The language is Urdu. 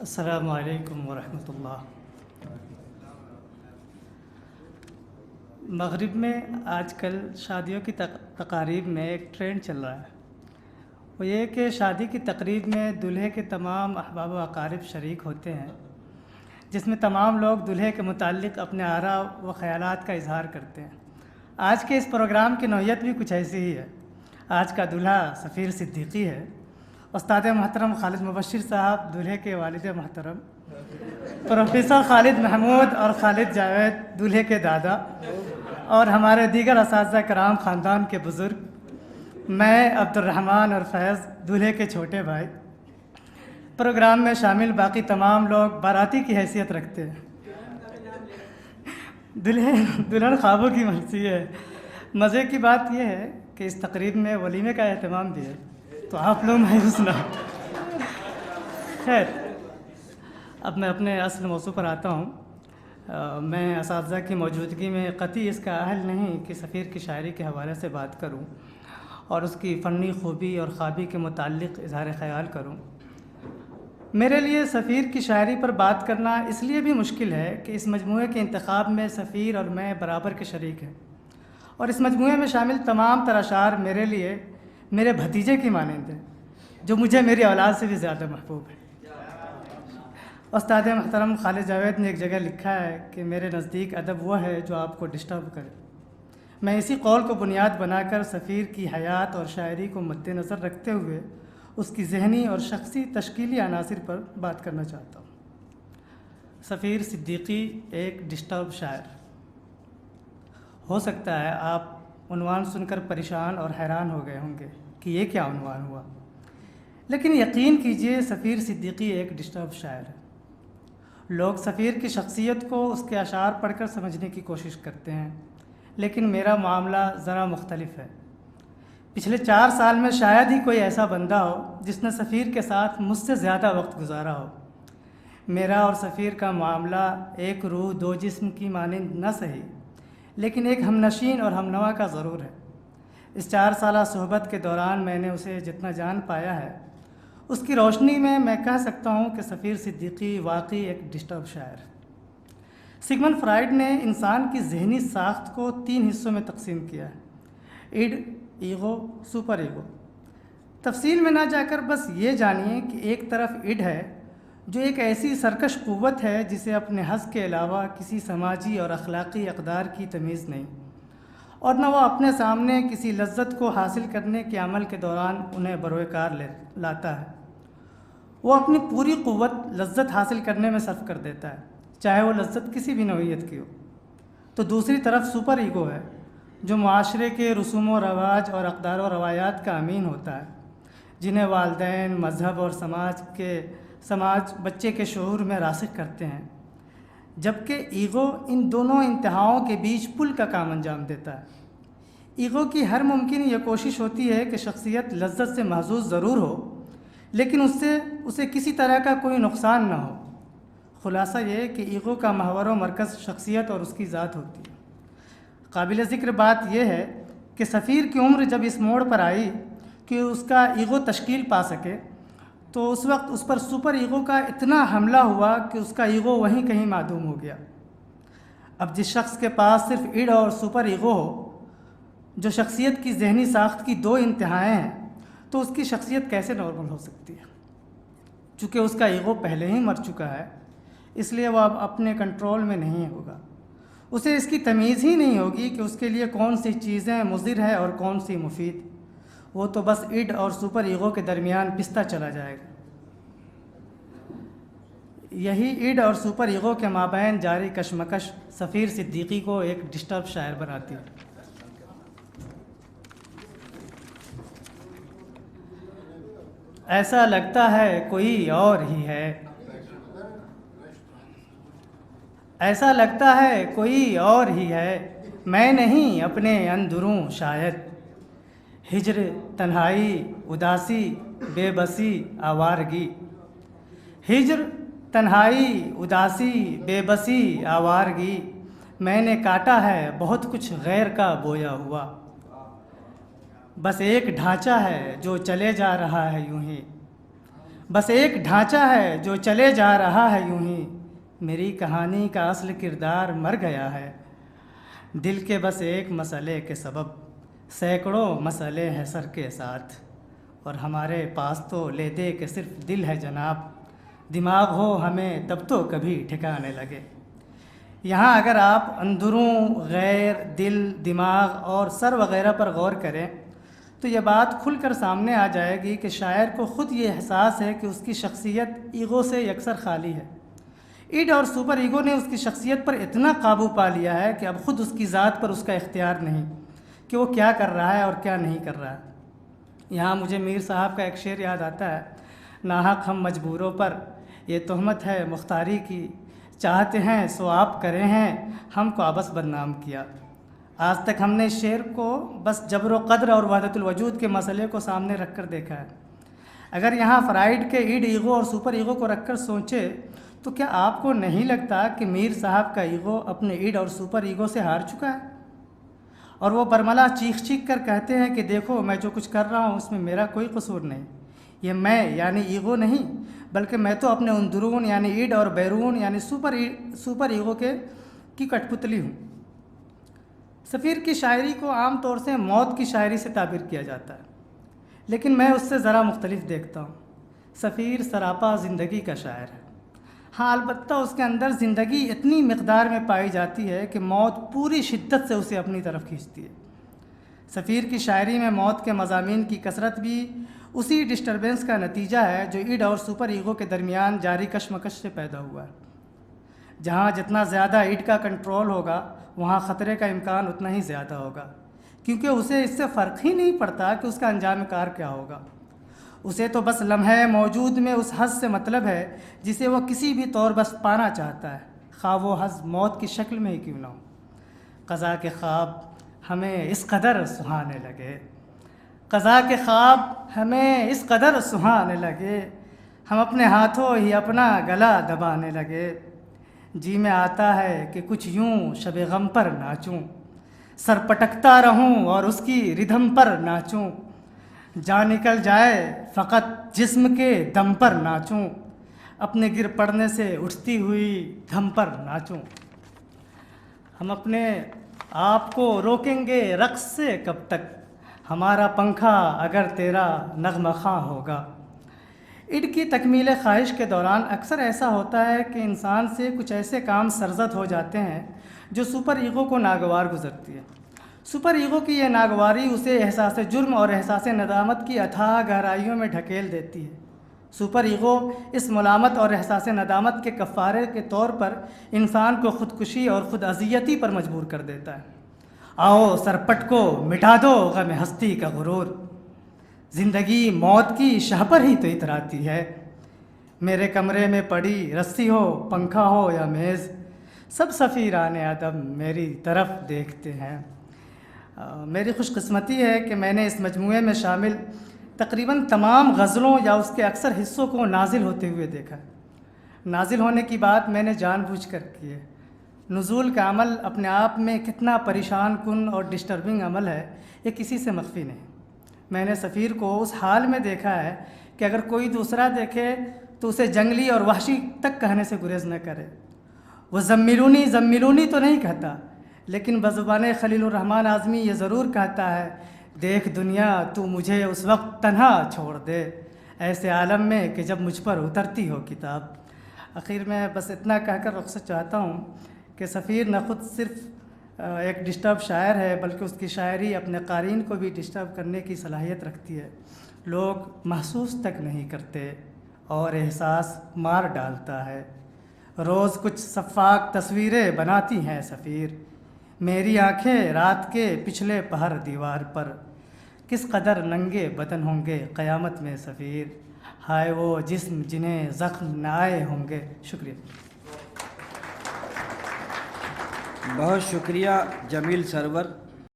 السلام علیکم ورحمۃ اللہ۔ مغرب میں آج کل شادیوں کی تقاریب میں ایک ٹرینڈ چل رہا ہے، وہ یہ کہ شادی کی تقریب میں دولہے کے تمام احباب و اقارب شریک ہوتے ہیں، جس میں تمام لوگ دولہے کے متعلق اپنے آراء و خیالات کا اظہار کرتے ہیں۔ آج کے اس پروگرام کی نوعیت بھی کچھ ایسی ہی ہے۔ آج کا دولہا سفیر صدیقی ہے۔ استاد محترم خالد مبشر صاحب، دولہے کے والد محترم پروفیسر خالد محمود اور خالد جاوید، دولہے کے دادا، اور ہمارے دیگر اساتذہ کرام، خاندان کے بزرگ، میں عبد الرحمن اور فیض، دولہے کے چھوٹے بھائی، پروگرام میں شامل باقی تمام لوگ باراتی کی حیثیت رکھتے ہیں۔ دلہن خوابوں کی مرضی ہے۔ مزے کی بات یہ ہے کہ اس تقریب میں ولیمے کا اہتمام بھی ہے، تو آپ لوگ مایوس نہ ہو۔ خیر، اب میں اپنے اصل موضوع پر آتا ہوں۔ میں اساتذہ کی موجودگی میں قطعی اس کا اہل نہیں کہ سفیر کی شاعری کے حوالے سے بات کروں اور اس کی فنی خوبی اور خوابی کے متعلق اظہار خیال کروں۔ میرے لیے سفیر کی شاعری پر بات کرنا اس لیے بھی مشکل ہے کہ اس مجموعے کے انتخاب میں سفیر اور میں برابر کے شریک ہیں، اور اس مجموعے میں شامل تمام تر اشعار میرے لیے میرے بھتیجے کی مانند ہیں، جو مجھے میری اولاد سے بھی زیادہ محبوب ہے۔ استاد محترم خالد جاوید نے ایک جگہ لکھا ہے کہ میرے نزدیک ادب وہ ہے جو آپ کو ڈسٹرب کرے۔ میں اسی قول کو بنیاد بنا کر سفیر کی حیات اور شاعری کو مد نظر رکھتے ہوئے اس کی ذہنی اور شخصی تشکیلی عناصر پر بات کرنا چاہتا ہوں۔ سفیر صدیقی ایک ڈسٹرب شاعر۔ ہو سکتا ہے آپ عنوان سن کر پریشان اور حیران ہو گئے ہوں گے کہ یہ کیا عنوان ہوا، لیکن یقین کیجئے سفیر صدیقی ایک ڈسٹرب شاعر ہے۔ لوگ سفیر کی شخصیت کو اس کے اشعار پڑھ کر سمجھنے کی کوشش کرتے ہیں، لیکن میرا معاملہ ذرا مختلف ہے۔ پچھلے 4 سال میں شاید ہی کوئی ایسا بندہ ہو جس نے سفیر کے ساتھ مجھ سے زیادہ وقت گزارا ہو۔ میرا اور سفیر کا معاملہ ایک روح دو جسم کی مانند نہ سہی، لیکن ایک ہم نشین اور ہم نوا کا ضرور ہے۔ اس 4 سالہ صحبت کے دوران میں نے اسے جتنا جان پایا ہے، اس کی روشنی میں کہہ سکتا ہوں کہ سفیر صدیقی واقعی ایک ڈسٹرب شاعر ہے۔ سگمنڈ فرائڈ نے انسان کی ذہنی ساخت کو 3 حصوں میں تقسیم کیا ہے: اڈ، ایگو، سپر ایگو۔ تفصیل میں نہ جا کر بس یہ جانیے کہ ایک طرف اڈ ہے، جو ایک ایسی سرکش قوت ہے جسے اپنے حس کے علاوہ کسی سماجی اور اخلاقی اقدار کی تمیز نہیں، اور نہ وہ اپنے سامنے کسی لذت کو حاصل کرنے کے عمل کے دوران انہیں بروئے کار لاتا ہے۔ وہ اپنی پوری قوت لذت حاصل کرنے میں صرف کر دیتا ہے، چاہے وہ لذت کسی بھی نوعیت کی ہو۔ تو دوسری طرف سپر ایگو ہے، جو معاشرے کے رسوم و رواج اور اقدار و روایات کا امین ہوتا ہے، جنہیں والدین، مذہب اور سماج بچے کے شعور میں راسخ کرتے ہیں، جبکہ ایگو ان دونوں انتہاؤں کے بیچ پل کا کام انجام دیتا ہے۔ ایگو کی ہر ممکن یہ کوشش ہوتی ہے کہ شخصیت لذت سے محظوظ ضرور ہو، لیکن اسے کسی طرح کا کوئی نقصان نہ ہو۔ خلاصہ یہ کہ ایگو کا محور و مرکز شخصیت اور اس کی ذات ہوتی ہے۔ قابل ذکر بات یہ ہے کہ سفیر کی عمر جب اس موڑ پر آئی کہ اس کا ایگو تشکیل پا سکے، تو اس وقت اس پر سپر ایگو کا اتنا حملہ ہوا کہ اس کا ایگو وہیں کہیں معدوم ہو گیا۔ اب جس شخص کے پاس صرف اڈ اور سپر ایگو ہو، جو شخصیت کی ذہنی ساخت کی 2 انتہائیں ہیں، تو اس کی شخصیت کیسے نارمل ہو سکتی ہے؟ چونکہ اس کا ایگو پہلے ہی مر چکا ہے، اس لیے وہ اب اپنے کنٹرول میں نہیں ہوگا۔ اسے اس کی تمیز ہی نہیں ہوگی کہ اس کے لیے کون سی چیزیں مضر ہے اور کون سی مفید۔ وہ تو بس اڈ اور سپر ایگو کے درمیان پستا چلا جائے گا۔ یہی اڈ اور سپر ایگو کے مابین جاری کشمکش سفیر صدیقی کو ایک ڈسٹرب شاعر بناتی ہے۔ ایسا لگتا ہے کوئی اور ہی ہے، ایسا لگتا ہے کوئی اور ہی ہے، میں نہیں اپنے اندروں شاید۔ ہجر، تنہائی، اداسی، بے بسی، آوارگی۔ ہجر، تنہائی، اداسی، بے بسی، آوارگی، میں نے کاٹا ہے بہت کچھ غیر کا بویا ہوا۔ بس ایک ڈھانچہ ہے جو چلے جا رہا ہے یوں ہی، بس ایک ڈھانچہ ہے جو چلے جا رہا ہے یوں ہی، میری کہانی کا اصل کردار مر گیا ہے۔ دل کے بس ایک مسئلے کے سبب سینکڑوں مسئلے ہیں سر کے ساتھ، اور ہمارے پاس تو لے دے کہ صرف دل ہے جناب، دماغ ہو ہمیں تب تو کبھی ٹھکانے لگے۔ یہاں اگر آپ اندروں، غیر، دل، دماغ اور سر وغیرہ پر غور کریں تو یہ بات کھل کر سامنے آ جائے گی کہ شاعر کو خود یہ احساس ہے کہ اس کی شخصیت ایگو سے یکسر خالی ہے۔ ایڈ اور سپر ایگو نے اس کی شخصیت پر اتنا قابو پا لیا ہے کہ اب خود اس کی ذات پر اس کا اختیار نہیں کہ وہ کیا کر رہا ہے اور کیا نہیں کر رہا ہے۔ یہاں مجھے میر صاحب کا ایک شعر یاد آتا ہے، ناحق ہم مجبوروں پر یہ تہمت ہے مختاری کی، چاہتے ہیں سو آپ کرے ہیں ہم کو آبس بدنام کیا۔ آج تک ہم نے اس شعر کو بس جبر و قدر اور وحدت الوجود کے مسئلے کو سامنے رکھ کر دیکھا ہے۔ اگر یہاں فرائڈ کے ایڈ ایگو اور سپر ایگو کو رکھ کر سوچے تو کیا آپ کو نہیں لگتا کہ میر صاحب کا ایگو اپنے ایڈ اور سپر ایگو سے ہار چکا ہے؟ اور وہ برملا چیخ چیخ کر کہتے ہیں کہ دیکھو میں جو کچھ کر رہا ہوں اس میں میرا کوئی قصور نہیں، یہ میں یعنی ایگو نہیں بلکہ میں تو اپنے اندرون یعنی ایڈ اور بیرون یعنی سپر ایگو کی کٹ پتلی ہوں۔ سفیر کی شاعری کو عام طور سے موت کی شاعری سے تعبیر کیا جاتا ہے، لیکن میں اس سے ذرا مختلف دیکھتا ہوں۔ سفیر سراپا زندگی کا شاعر ہے، ہاں البتہ اس کے اندر زندگی اتنی مقدار میں پائی جاتی ہے کہ موت پوری شدت سے اسے اپنی طرف کھینچتی ہے۔ سفیر کی شاعری میں موت کے مضامین کی کثرت بھی اسی ڈسٹربنس کا نتیجہ ہے جو ایڈ اور سپر ایگو کے درمیان جاری کشمکش سے پیدا ہوا ہے۔ جہاں جتنا زیادہ ایڈ کا کنٹرول ہوگا وہاں خطرے کا امکان اتنا ہی زیادہ ہوگا، کیونکہ اسے اس سے فرق ہی نہیں پڑتا کہ اس کا انجام کار کیا ہوگا۔ اسے تو بس لمحے موجود میں اس حظ سے مطلب ہے جسے وہ کسی بھی طور بس پانا چاہتا ہے، خواہ وہ حظ موت کی شکل میں ہی کیوں نہ ہو۔ قضا کے خواب ہمیں اس قدر سہانے لگے، قضا کے خواب ہمیں اس قدر سہانے لگے، ہم اپنے ہاتھوں ہی اپنا گلا دبانے لگے۔ جی میں آتا ہے کہ کچھ یوں شب غم پر ناچوں، سر پٹکتا رہوں اور اس کی ردھم پر ناچوں، جان نکل جائے فقط جسم کے دم پر ناچوں، اپنے گر پڑنے سے اٹھتی ہوئی دھم پر ناچوں۔ ہم اپنے آپ کو روکیں گے رقص سے کب تک، ہمارا پنکھا اگر تیرا نغمہ خواں ہوگا۔ ایڈ کی تکمیل خواہش کے دوران اکثر ایسا ہوتا ہے کہ انسان سے کچھ ایسے کام سرزد ہو جاتے ہیں جو سپر ایگو کو ناگوار گزرتی ہے۔ سپر ایگو کی یہ ناگواری اسے احساس جرم اور احساس ندامت کی اتھاہ گہرائیوں میں ڈھکیل دیتی ہے۔ سپر ایگو اس ملامت اور احساس ندامت کے کفارے کے طور پر انسان کو خودکشی اور خود اذیتی پر مجبور کر دیتا ہے۔ آؤ سرپٹ کو مٹا دو غم ہستی کا غرور، زندگی موت کی شاہ پر ہی تو اتراتی ہے۔ میرے کمرے میں پڑی رسی ہو، پنکھا ہو یا میز، سب سفیران ادب میری طرف دیکھتے ہیں۔ میری خوش قسمتی ہے کہ میں نے اس مجموعے میں شامل تقریباً تمام غزلوں یا اس کے اکثر حصوں کو نازل ہوتے ہوئے دیکھا۔ نازل ہونے کی بات میں نے جان بوجھ کر کی ہے۔ نزول کا عمل اپنے آپ میں کتنا پریشان کن اور ڈسٹربنگ عمل ہے یہ کسی سے مخفی نہیں۔ میں نے سفیر کو اس حال میں دیکھا ہے کہ اگر کوئی دوسرا دیکھے تو اسے جنگلی اور وحشی تک کہنے سے گریز نہ کرے۔ وہ زملونی زملونی تو نہیں کہتا، لیکن بزبان خلیل الرحمن اعظمی یہ ضرور کہتا ہے، دیکھ دنیا تو مجھے اس وقت تنہا چھوڑ دے، ایسے عالم میں کہ جب مجھ پر اترتی ہو کتاب۔ آخر میں بس اتنا کہہ کر رخصت چاہتا ہوں کہ سفیر نہ خود صرف ایک ڈسٹرب شاعر ہے بلکہ اس کی شاعری اپنے قارئین کو بھی ڈسٹرب کرنے کی صلاحیت رکھتی ہے۔ لوگ محسوس تک نہیں کرتے اور احساس مار ڈالتا ہے۔ روز کچھ شفاق تصویریں بناتی ہیں سفیر، میری آنکھیں رات کے پچھلے پہر دیوار پر، کس قدر ننگے بدن ہوں گے قیامت میں سفیر، ہائے وہ جسم جنہیں زخم نہ آئے ہوں گے۔ شکریہ۔ بہت شکریہ جمیل سرور۔